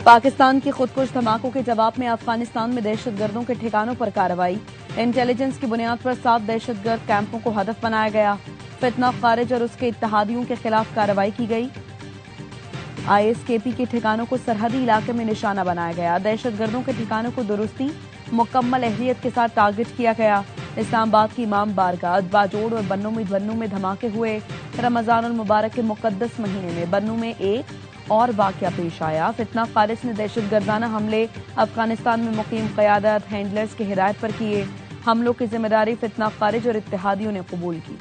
पाकिस्तान की खुदकुश धमाकों के जवाब में अफगानिस्तान में दहशतगर्दों के ठिकानों पर कार्रवाई। इंटेलिजेंस की बुनियाद पर 7 दहशतगर्द कैंपों को हदफ बनाया गया। फितना खारिज और उसके इत्तेहादियों के खिलाफ कार्रवाई की गई। आईएसकेपी के ठिकानों को सरहदी इलाके में निशाना बनाया गया। दहशतगर्दों के ठिकानों को दुरुस्ती मुकम्मल एहलियत के साथ टारगेट किया गया। इस्लामाबाद की इमाम बारगाह, बाजोड़ और बन्नू में धमाके हुए। रमजान और मुबारक के मुकद्दस महीने में बन्नू में एक और वाकया पेश आया। फितना खारिज ने दहशतगर्दाना हमले अफगानिस्तान में मुकीम क़यादत हैंडलर्स की हिदायत पर किए। हमलों की जिम्मेदारी फितना खारिज और इत्तेहादियों ने कबूल की।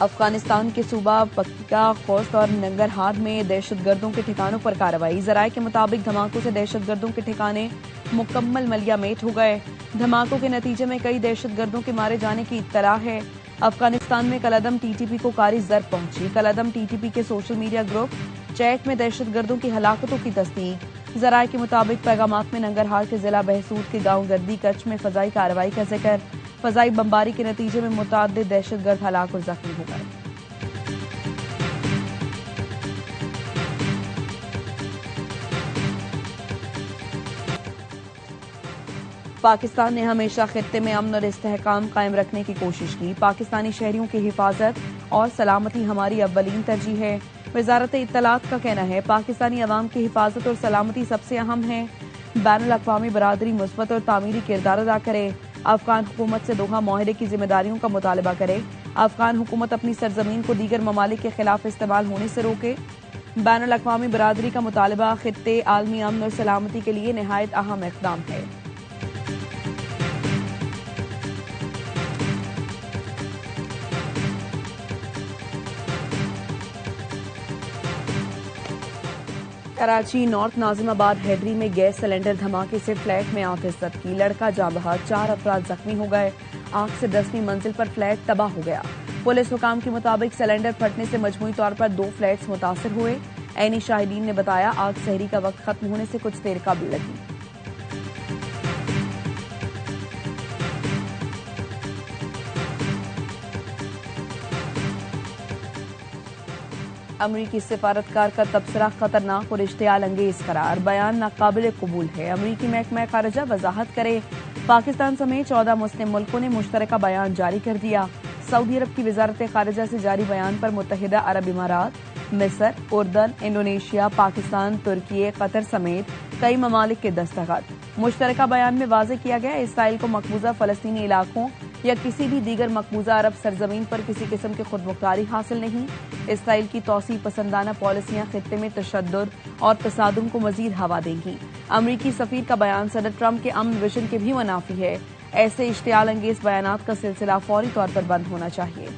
अफगानिस्तान के सूबा पक्का, खोस्त और नंगरहार में दहशतगर्दों के ठिकानों पर कार्रवाई। जराये के मुताबिक धमाकों से दहशतगर्दों के ठिकाने मुकम्मल मलियामेट हो गए। धमाकों के नतीजे में कई दहशतगर्दों के मारे जाने की इत्तला है। अफगानिस्तान में कलअदम टीटीपी को कारी जर पहुंची। कलअदम टीटीपी के सोशल मीडिया ग्रुप चैट में दहशतगर्दों की हलाकतों की तस्दीक। जराये के मुताबिक पैगामात में नंगरहार के जिला बहसूद के गांव गर्दी कच्छ में फजाई कार्रवाई का जिक्र। फजाई बमबारी के नतीजे में मुतअद्दिद दहशतगर्द हलाक और जख्मी हो गए। पाकिस्तान ने हमेशा खित्ते में अमन और इस्तेहकाम कायम रखने की कोशिश की। पाकिस्तानी शहरियों की हिफाजत और सलामती हमारी अव्वलीन तरजीह है। वजारत इत्तलात का कहना है पाकिस्तानी अवाम की हिफाजत और सलामती सबसे अहम है। बैनुल अक़वामी बरादरी मुस्बत और तामीरी किरदार अदा करे। अफगान हुकूमत से दोहा माहिरे की जिम्मेदारियों का मुतालबा करे। अफगान हुकूमत अपनी सरजमीन को दीगर ममालिक के खिलाफ इस्तेमाल होने से रोके। बैनुल अक़वामी बरादरी का मुतालबा खित्ते आलमी अमन और सलामती के लिए निहायत अहम इक़दाम है। कराची नॉर्थ नाजिमाबाद हैदरी में गैस सिलेंडर धमाके से फ्लैट में आतिशज़द की। लड़का जाँ बहक, 4 अफराद जख्मी हो गए। आग से 10वीं मंजिल पर फ्लैट तबाह हो गया। पुलिस हुकाम के मुताबिक सिलेंडर फटने से मजमूई तौर पर 2 फ्लैट्स मुतासर हुए। ऐनी शाहिदीन ने बताया आग सहरी का वक्त खत्म होने से कुछ देर कबल लगी। अमरीकी सिफारतकार का तबसरा खतरनाक और इश्तियाल अंगेज करार। बयान नाकाबिल कबूल है। अमरीकी महकमा खारजा वजाहत करे। पाकिस्तान समेत 14 मुस्लिम मुल्कों ने मुश्तरका बयान जारी कर दिया। सऊदी अरब की वजारत खारजा से जारी बयान पर मुत्तहिदा अरब इमारात, मिस्र, उर्दन, इंडोनेशिया, पाकिस्तान, तुर्की, कतर समेत कई ममालिक के दस्तखत। मुश्तरका बयान में वाज़ेह किया गया इसराइल को मकबूजा फलस्तीनी इलाकों या किसी भी दीगर मकबूजा अरब सरजमीन पर किसी किस्म की खुदमुख्तारी हासिल नहीं। इसराइल की तौसी पसंदाना पॉलिसियां खित्ते में तशद्दुद और तसादुम को मजीद हवा देंगी। अमरीकी सफीर का बयान सदर ट्रंप के अमन विजन के भी मुनाफी है। ऐसे इश्तियाल अंगेज बयानात का सिलसिला फौरी तौर पर बंद होना चाहिए।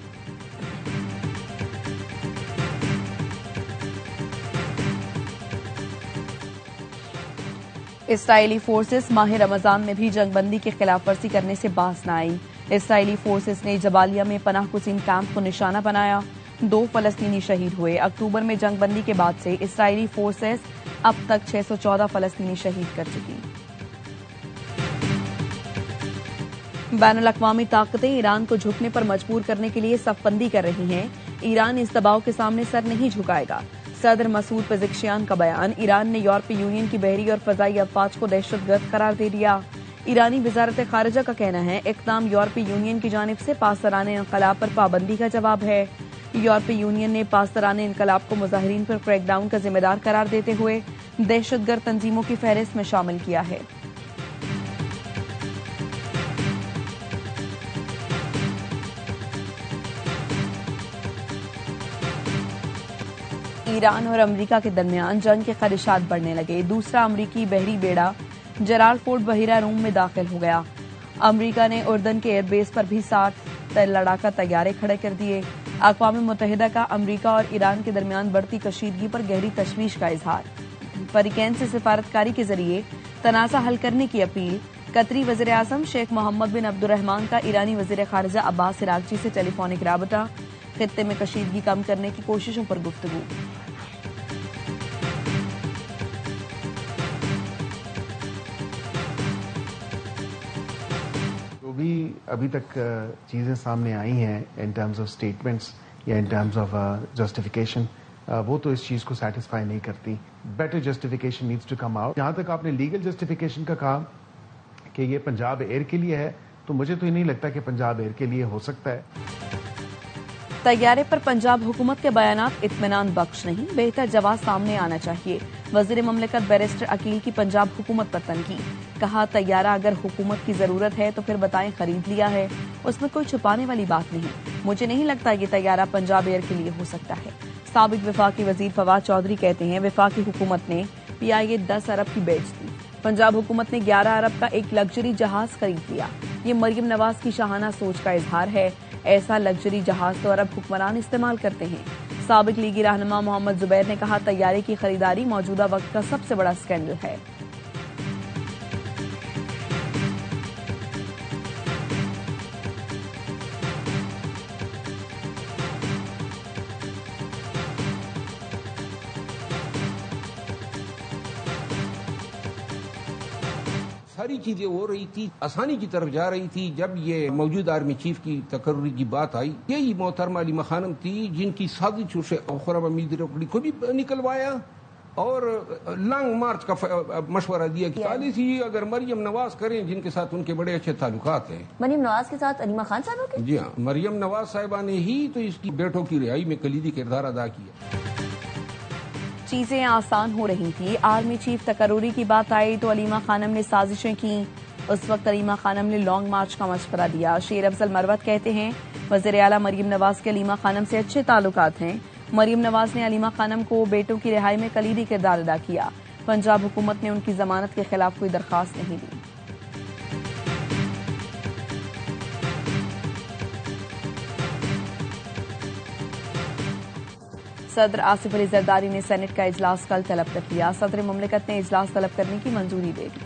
इसराइली फोर्सेस माह रमजान में भी जंगबंदी की खिलाफ वर्जी करने से बाज न आई। इसराइली फोर्सेस ने जबालिया में पनाह गुज़ीन कैंप को निशाना बनाया। 2 फलस्तीनी शहीद हुए। अक्टूबर में जंगबंदी के बाद से इसराइली फोर्सेस अब तक 614 फलस्तीनी शहीद कर चुकी। बैनुल अक़वामी ताकतें ईरान को झुकने पर मजबूर करने के लिए सफबंदी कर रही हैं। ईरान इस दबाव के सामने सर नहीं झुकाएगा। सदर मसूद पेज़ेश्कियान का बयान। ईरान ने यूरोपीय यूनियन की बहरी और फजाई अफवाज को दहशतगर्द करार दे दिया। ईरानी वजारत खारजा का कहना है इक़दाम यूरोपीय यूनियन की जानिब से पासदाराने इनकलाब पर पाबंदी का जवाब है। यूरोपीय यूनियन ने पासदाराने इनकलाब को मुजाहिरीन पर क्रैकडाउन का जिम्मेदार करार देते हुए दहशतगर्द तंजीमों की फहरिस्त में शामिल किया है। ईरान और अमरीका के दरमियान जंग के खदशात बढ़ने लगे। दूसरा अमरीकी बहरी बेड़ा जराल फोर्ट बहिरा रूम में दाखिल हो गया। अमरीका ने उर्दन के एयरबेस पर भी 60 लड़ाका तैयारे खड़े कर दिए। अक़वाम मुत्तहिदा का अमरीका और ईरान के दरमियान बढ़ती कशीदगी पर गहरी तशवीश का इजहार। फरीकैन से सिफारतकारी के जरिए तनाज़ा हल करने की अपील। कतरी वज़ीर आज़म शेख मोहम्मद बिन अब्दुर्रहमान का ईरानी वज़ीर ख़ारिजा अब्बास इराक़ची से टेलीफोनिक राबता। खित्ते में कशीदगी कम करने की कोशिशों पर गुफ्तगू। अभी तक चीज़ें सामने आई हैं इन टर्म्स ऑफ स्टेटमेंट्स या इन टर्म्स ऑफ जस्टिफिकेशन, वो तो इस चीज़ को सेटिस्फाई नहीं करती। Better justification needs to come out. जहाँ तक आपने लीगल जस्टिफिकेशन का कहा कि ये पंजाब एयर के लिए है, तो मुझे तो ये नहीं लगता कि पंजाब एयर के लिए हो सकता है। तैयारे पर पंजाब हुकूमत के बयानात इत्मीनान बख्श नहीं, बेहतर जवाब सामने आना चाहिए। वजीर ममलिकत बैरिस्टर अकील की पंजाब हुकूमत पर तनकीद, कहा तैयारा अगर हुकूमत की जरूरत है तो फिर बताएं खरीद लिया है, उसमें कोई छुपाने वाली बात नहीं। मुझे नहीं लगता ये तैयारा पंजाब एयर के लिए हो सकता है। साबिक वफाकी वजीर फवाद चौधरी कहते हैं वफाकी हुकूमत ने PIA 10 अरब की बेच दी, पंजाब हुकूमत ने 11 अरब का एक लग्जरी जहाज खरीद लिया। ये मरियम नवाज की शाहाना सोच का इजहार है। ऐसा लग्जरी जहाज तो अरब हुक्मरान इस्तेमाल करते हैं। साबिक लीगी रहनुमा मोहम्मद जुबैर ने कहा तैयारे की खरीदारी मौजूदा वक्त का सबसे बड़ा स्कैंडल है। सारी चीजें हो रही थी, आसानी की तरफ जा रही थी। जब ये मौजूदा आर्मी चीफ की तकर्री की बात आई, यही मोहतरमा अलीमा खानम थी जिनकी साजिशों से खुर्रम हमीद रोकड़ी को भी निकलवाया और लॉन्ग मार्च का मशवरा दिया कि पॉलिसी अगर मरियम नवाज करें, जिनके साथ उनके बड़े अच्छे ताल्लुकात हैं। मरियम नवाज के साथ अलीमा खान साहब के? जी हाँ, मरियम नवाज साहिबा ने ही तो इसकी बेटों की रिहाई में कलीदी किरदार अदा किया। चीजें आसान हो रही थी। आर्मी चीफ तकर्री की बात आई तो अलीमा खानम ने साजिशें की। उस वक्त अलीमा खानम ने लॉन्ग मार्च का मशवरा दिया। शेर अफजल मरवत कहते हैं वज़ीर आला मरियम नवाज के अलीमा खानम से अच्छे ताल्लुकात हैं। मरियम नवाज ने अलीमा खानम को बेटों की रिहाई में कलीदी किरदार अदा किया। पंजाब हुकूमत ने उनकी जमानत के खिलाफ कोई दरखास्त नहीं दी। सदर आसिफ अली जरदारी ने सेनेट का इजलास कल तलब कर लिया। सदर मुमलिकत ने इजलास तलब करने की मंजूरी दे दी।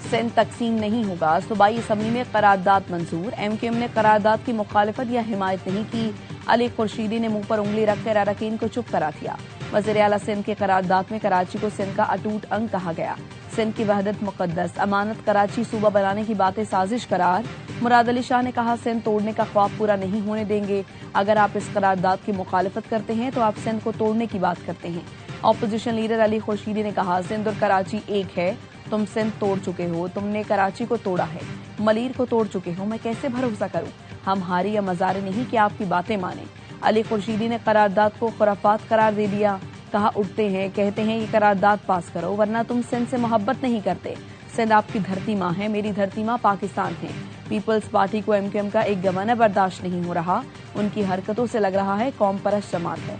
सिंध तकसीम नहीं होगा, सूबाई असम्बली में करारदाद मंजूर। MQM ने करारदाद की मुखालिफत या हिमायत नहीं की। अली खुर्शीदी ने मुंह पर उंगली रखकर अरकान को चुप करा दिया। वज़ीर आला सिंध के करारदाद में कराची को सिंध का अटूट अंग कहा गया। सिंध की वहदत मुकद्दस, अमानत कराची सूबा बनाने की बातें साजिश करार। मुराद अली शाह ने कहा सिंध तोड़ने का ख्वाब पूरा नहीं होने देंगे। अगर आप इस करारदाद की मुखालिफत करते हैं तो आप सिंध को तोड़ने की बात करते हैं। ऑपोजिशन लीडर अली खुर्शीदी ने कहा सिंध और कराची एक है, तुम सिंध तोड़ चुके हो, तुमने कराची को तोड़ा है, मलीर को तोड़ चुके हो, मैं कैसे भरोसा करूं? हम हारी या मजारे नहीं कि आपकी बातें माने। अली खुर्शीदी ने करारदाद को खुराफात करार दे दिया। कहा उठते हैं कहते हैं ये करारदाद पास करो वरना तुम सिंध से मोहब्बत नहीं करते। सिंध आपकी धरती माँ है, मेरी धरती माँ पाकिस्तान है। पीपल्स पार्टी को MQM का एक गवर्नर बर्दाश्त नहीं हो रहा। उनकी हरकतों से लग रहा है कौम परस्त जमात है।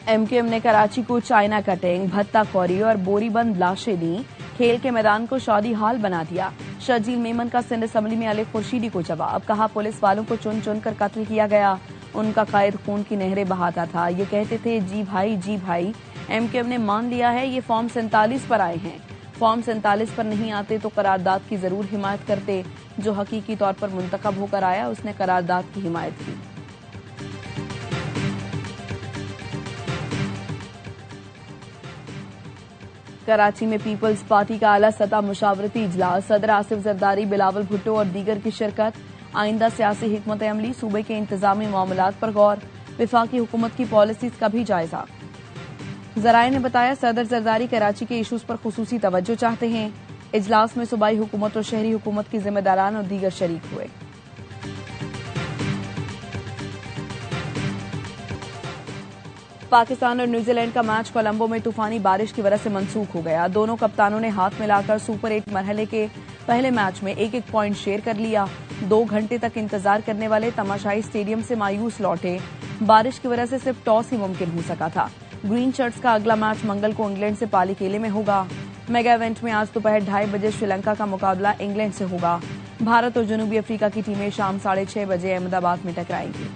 MQM ने कराची को चाइना कटिंग, भत्ता कौरी और बोरीबंद लाशें दी। खेल के मैदान को शादी हाल बना दिया। शर्जील मेमन का सिंध असम्बली में अली खुर्शीदी को जवाब। कहा पुलिस वालों को चुन चुन कर कत्ल किया गया। उनका कायद खून की नहरें बहाता था। ये कहते थे जी भाई। MQM ने मान लिया है ये फॉर्म 47 पर आए हैं। फॉर्म 47 पर नहीं आते तो करारदाद की जरूर हिमायत करते। जो हकीकी तौर पर मुंतखब होकर आया उसने करारदाद की हिमायत की। कराची में पीपल्स पार्टी का आला सतह मुशावरती इजलास। सदर आसिफ जरदारी, बिलावल भुट्टो और दीगर की शिरकत। आइंदा सियासी हिकमत अमली, सूबे के इंतजामी मामलात पर गौर। विफाकी हुकूमत की पॉलिसीज का भी जायजा। जराये ने बताया सदर जरदारी कराची के इशूज पर खुसूसी तवज्जो चाहते हैं। इजलास में सूबाई हुकूमत और शहरी हुकूमत की जिम्मेदारान और दीगर शरीक हुए। पाकिस्तान और न्यूजीलैंड का मैच कोलंबो में तूफानी बारिश की वजह से मंसूख हो गया। दोनों कप्तानों ने हाथ मिलाकर सुपर 8 मरहले के पहले मैच में एक एक पॉइंट शेयर कर लिया। 2 घंटे तक इंतजार करने वाले तमाशाई स्टेडियम से मायूस लौटे। बारिश की वजह से सिर्फ टॉस ही मुमकिन हो सका था। ग्रीन शर्ट्स का अगला मैच मंगल को इंग्लैंड से पालीकेले में होगा। मेगा इवेंट में आज दोपहर 2:30 बजे श्रीलंका का मुकाबला इंग्लैंड से होगा। भारत और जनूबी अफ्रीका की टीमें शाम 6:30 बजे अहमदाबाद में टकराएंगी।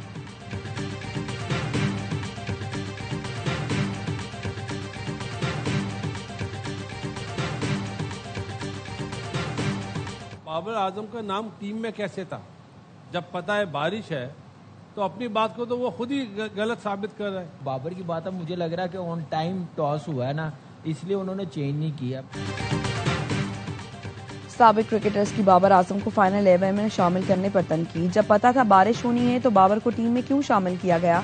बाबर आजम का नाम टीम में कैसे था? जब पता है बारिश है तो अपनी बात को तो वो खुद ही गलत साबित कर रहा है। बाबर की बात अब मुझे लग रहा है कि ऑन टाइम टॉस हुआ है ना, इसलिए उन्होंने चेंज नहीं किया। साबिक क्रिकेटर्स की बाबर आजम को फाइनल 11 में शामिल करने पर तनकीद। जब पता था बारिश होनी है तो बाबर को टीम में क्यों शामिल किया गया?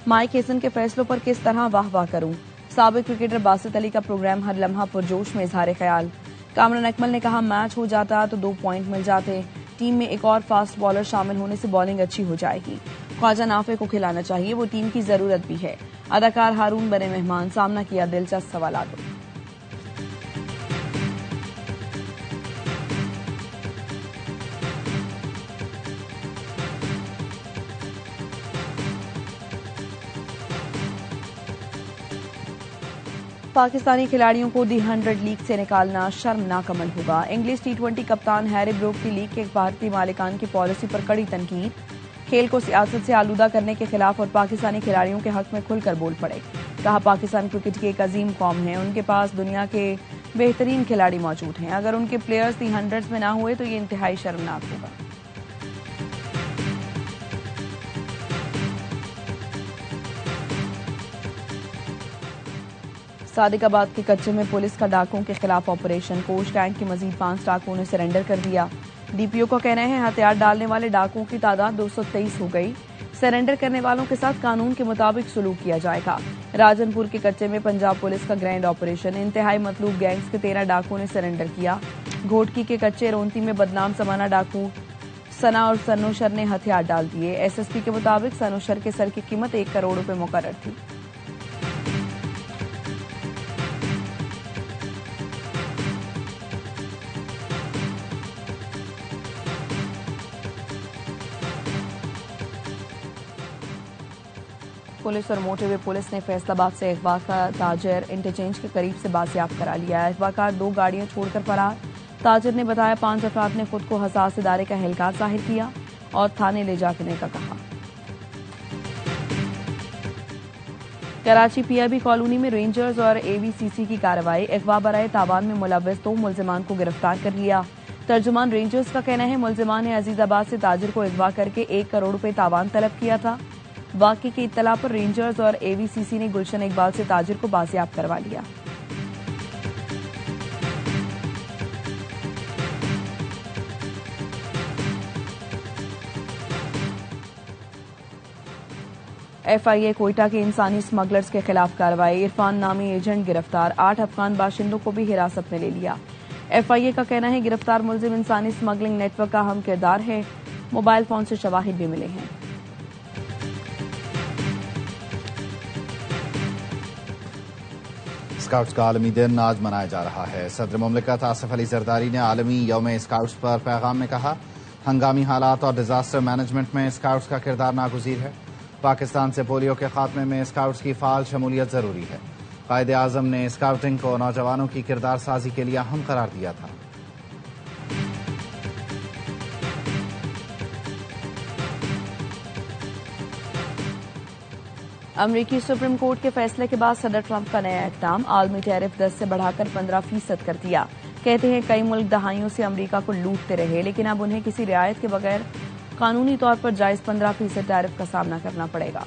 माइक हेसन के फैसलों पर किस तरह वाह वाह करूं? साबिक क्रिकेटर बासित अली का प्रोग्राम हर लम्हा पुरजोश में इजहार ख्याल। कामरान अकमल ने कहा मैच हो जाता तो 2 पॉइंट मिल जाते, टीम में एक और फास्ट बॉलर शामिल होने से बॉलिंग अच्छी हो जाएगी। ख्वाजा नाफे को खिलाना चाहिए, वो टीम की जरूरत भी है। अदाकार हारून बने मेहमान, सामना किया दिलचस्प सवालातों। पाकिस्तानी खिलाड़ियों को दी 100 लीग से निकालना शर्मनाक अमल होगा। इंग्लिश टी20 कप्तान हैरी ब्रूक की लीग के भारतीय मालिकान की पॉलिसी पर कड़ी तनकीद। खेल को सियासत से आलूदा करने के खिलाफ और पाकिस्तानी खिलाड़ियों के हक में खुलकर बोल पड़े। कहा पाकिस्तान क्रिकेट की एक अजीम कौम है, उनके पास दुनिया के बेहतरीन खिलाड़ी मौजूद हैं। अगर उनके प्लेयर्स दी 100 में ना हुए तो ये इंतहाई शर्मनाक होगा। सादिकाबाद के कच्चे में पुलिस का डाकुओं के खिलाफ ऑपरेशन। कोच टैंक के मजीद 5 डाकुओं ने सरेंडर कर दिया। डीपीओ का कहना है हथियार डालने वाले डाकुओं की तादाद 223 हो गई। सरेंडर करने वालों के साथ कानून के मुताबिक सलूक किया जाएगा। राजनपुर के कच्चे में पंजाब पुलिस का ग्रैंड ऑपरेशन। इंतहाई मतलूब गैंग्स के 13 डाकुओं ने सरेंडर किया। घोटकी के कच्चे रोंती में बदनाम जमाना डाकू सना और सनोशर ने हथियार डाल दिए। एसएसपी के मुताबिक सनोशर के सर की कीमत 1 करोड़ रुपए मुकर्रर थी। पुलिस और मोटरवे पुलिस ने फैसलाबाद से अगवा का ताजर इंटरचेंज के करीब से बाजियाब करा लिया है। अगवाकार 2 गाड़ियां छोड़कर फरार। ताजर ने बताया 5 अफराद ने खुद को हसास इदारे का एहलकार जाहिर किया और थाने ले जाने का कहा। कराची पीआईबी कॉलोनी में रेंजर्स और एवीसीसी की कार्रवाई। अगवा बराए तावान में मुलव्वस 2 मुलजिमान को गिरफ्तार कर लिया। तर्जुमान रेंजर्स का कहना है मुलजिमान ने अजीजाबाद से ताजिर को अगवा करके 1 करोड़ रुपए तावान तलब किया था। वाकई की इत्तला पर रेंजर्स और एवीसीसी ने गुलशन इकबाल से ताजिर को बाजियाब करवा लिया। एफआईए कोयटा के इंसानी स्मगलर्स के खिलाफ कार्रवाई। इरफान नामी एजेंट गिरफ्तार। 8 अफगान बाशिंदों को भी हिरासत में ले लिया। एफआईए का कहना है गिरफ्तार मुलजिम इंसानी स्मगलिंग नेटवर्क का अहम किरदार है। मोबाइल फोन से शवाहिद भी मिले हैं। स्काउट्स का आलमी दिन आज मनाया जा रहा है। सदर मुमलिकत आसिफ अली जरदारी ने आलमी यौम स्काउट्स पर पैगाम में कहा हंगामी हालात और डिजास्टर मैनेजमेंट में स्काउट्स का किरदार नागुज़ीर है। पाकिस्तान से पोलियो के खात्मे में स्काउट्स की फाल शमूलियत जरूरी है। कायदे आजम ने स्काउटिंग को नौजवानों की किरदार साजी के लिए अहम करार दिया था। अमरीकी सुप्रीम कोर्ट के फैसले के बाद सदर ट्रंप का नया इक़दाम। आलमी टैरिफ 10 से बढ़ाकर 15% कर दिया। कहते हैं कई मुल्क दहाइयों से अमरीका को लूटते रहे, लेकिन अब उन्हें किसी रियायत के बगैर कानूनी तौर पर जायज 15% टैरिफ का सामना करना पड़ेगा।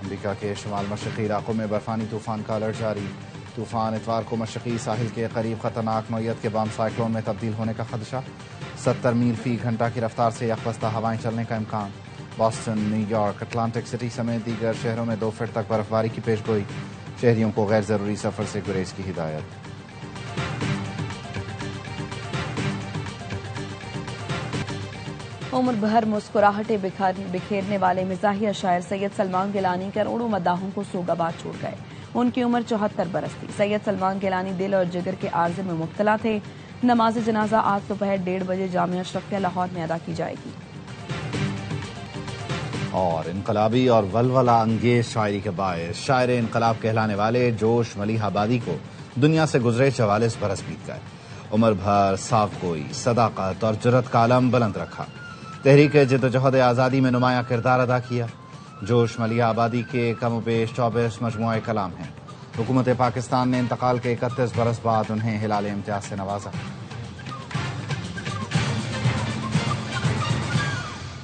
अमरीका के शुमाल मशरक़ी इलाकों में बर्फानी तूफान का अलर्ट जारी। तूफान इतवार को मशरक़ी साहिल के करीब खतरनाक नौयत के बम साइक्लोन में तब्दील होने का खदशा। 70 मील फी घंटा की रफ्तार से यकबस्ता हवाएं चलने का इम्कान। बॉस्टन, न्यूयॉर्क, अटलांटिक सिटी समेत दीगर शहरों में 2 फीट तक बर्फबारी की पेशगोई। शहरियों को गैर जरूरी सफर से गुरेज की हिदायत। उम्र भर मुस्कुराहटें बिखेरने वाले मिजाहिया शायर सैयद सलमान गिलानी करोड़ों मद्दाहों को सोगाबाद छोड़ गए। उनकी उम्र 74 बरस थी। सैयद सलमान गिलानी दिल और जिगर के आर्जे में मुब्तला थे। नमाज जनाजा आज दोपहर 1:30 बजे जामिया अशरफिया लाहौर में अदा की जाएगी। और इनकलाबी और वलवला अंगेज शायरी के बायस शायर इनकलाब कहलाने वाले जोश मलिह आबादी को दुनिया से गुजरे 44 बरस बीत गए। उम्र भर साफ गोई, सदाकत और जुर्रत का आलम बुलंद रखा। तहरीक जिद्दोजहद आज़ादी में नुमाया किरदार अदा किया। जोश मलिया आबादी के कम बेश 24 मजमुआ कलाम हैं। हुकूमत पाकिस्तान ने इंतकाल के 31 बरस बाद उन्हें हिलाल इम्तियाज से नवाजा।